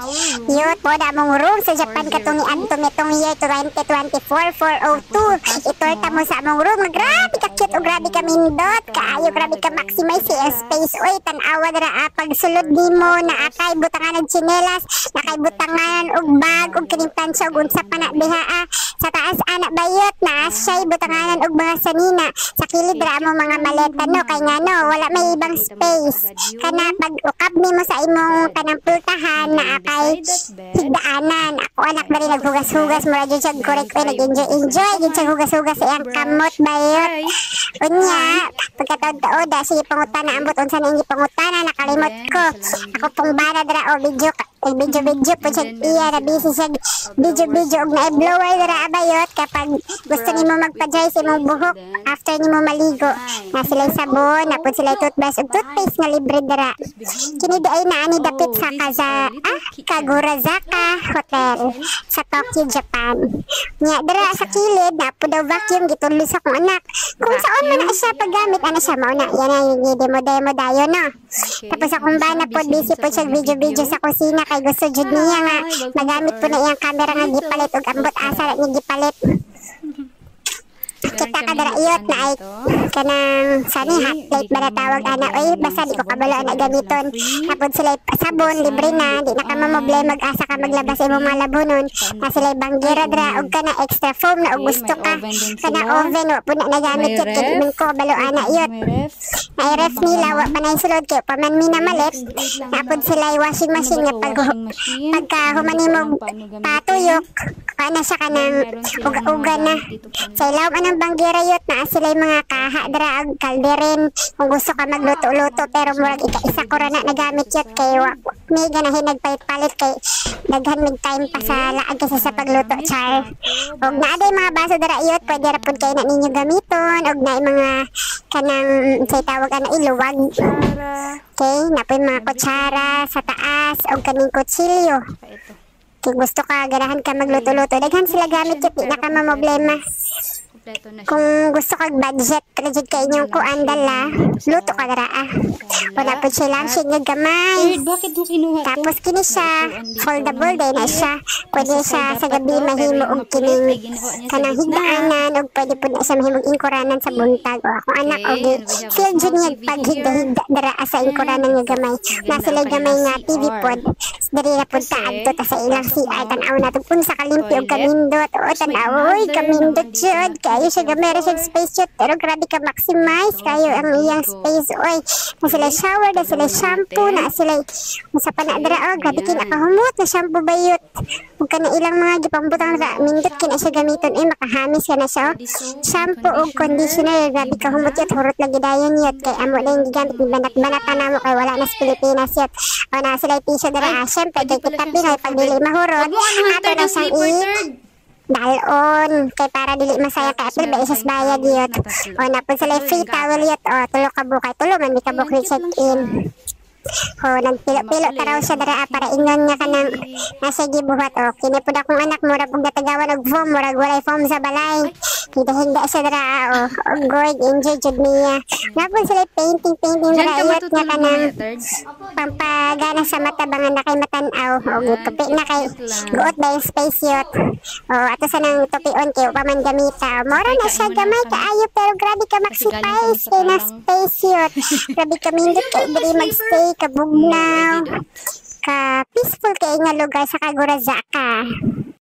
Yut po na mong room sa Japan katong itong year 2024 402. Itorta mo sa among room. Grabe ka cute o grabe ka mindot. Kaayo grabe ka maximize si space. Oy, tanawa dara pag sulod nimo na akay butangan og tsinelas, nakay butangan og bag og kining tansya og unsa pa na diha sa taas anak bayot na siya'y butanganan og mga sanina. Sa kilid ra mo mga maleta no kay ngano wala may ibang space. Kana pag ukab nimo sa imong kanang pultahan na akay higdaanan. Ako anak bali naghugas-hugas mura jud siya correct oy nag-enjoy jud siya hugas-hugas sa iyang kamot bayot. Unya pagkataod-taod sige pangutana ambot unsa na ingi pangutana nakalimot ko. Ako pong bana dra o video po siya iya na busy siya video og na blower dra bayot kapag gusto nimo magpa-dry sa imong buhok after nimo maligo na sila sabon napod sila toothbrush ug toothpaste nga libre dra. Kini ay naani dapit sa Kagurazaka Hotel sa Tokyo, Japan. Nya dra sa kilid napod daw vacuum gitulo sa kong anak. Kung saan man na siya paggamit ana siya mao na yan ang demo dayon no. Tapos akong bana pod busy po siya video sa kusina kay gusto jud niya nga magamit po na iyang camera nga gipalit ug ambot asa ra niya gipalit. Kita ka dara iyot na ay kanang sani hot plate ba na tawag ana oy basta di ko kabalo na gamiton tapos sila sabon libre na di na ka mamoblema mag-asa ka maglabas imong mga labonon na sila banggera dra og kana extra foam na og gusto ka kana oven wa po na nagamit yun kaya di ko kabalo ana iyot ay ref nila wa pa na isulod kayo paman minamalit tapos sila washing machine nga pagka humanimog patuyok kana siya kanang uga na sa ilaw anang banggera yot na sila mga kaha dra ag kalderin kung gusto ka magluto-luto pero murag isa ko ra na nagamit yot kay may ganahin nagpalit kay daghan mig time pa sa laag kasi sa pagluto char og naaday mga baso dra yot pwede ra pud kay na ninyo gamiton og naay mga kanang say tawag ana iluwag okay napoy mga kutsara sa taas og kaning kutsilyo kung gusto ka ganahan ka magluto-luto daghan sila gamit yot di na ka mamoblema. Kung gusto kag budget project kay inyong kuandala luto ka dara wala po siya lang siya gamay tapos kini siya foldable din na siya pwede siya sa gabi mahimo og kining kanang higdaanan og pwede po na siya mahimong ingkuranan sa buntag o akong anak og feel jud niya paghigda-higda dara sa ingkuranan nga gamay na sila gamay nga TV pod diri na pod taadto ta sa ilang CR tan-aw na tug unsa kalimpi og kamindot o tan-aw oy kamindot jud kayo siya gamay ra siya space jud pero grabe ka maximize kayo ang iyang space oy na sila shower na sila shampoo na sila sa panadra oh grabe kinakahumot na shampoo bayot ug kana ilang mga gipangbutang ra mindot kina siya gamiton ay makahamis ka na siya shampoo ug conditioner grabe kahumot yot hurot lagi dayon yot kay amo na yung gigamit banak-banatan namo kay wala na sa Pilipinas yot o na sila tissue dara syempre kay kita Pinoy pag dili mahurot ato na siyang dalon kay para dili masaya kay apil ba isas bayad yot o napod sila free towel yot o tulo ka bukay tulo man di ka bukay check in o nagpilo-pilo taraw siya dara para ingon nga kanang nasa gibuhat o kini pud akong anak mura pug gatagawan og foam murag walay foam sa balay higda siya dara o good enjoy jud niya napod sila painting dara yot nga kanang pampagana sa mata bangan na kay matan-aw o gitupi na kay guot ba yung space yot o ato sa nang tupion kay paman gamita mura na siya gamay kaayo pero grabe ka maximize kay na space yot grabe ka mindot kay diri magstay kabugnaw ka peaceful kay nga lugar sa Kagurazaka.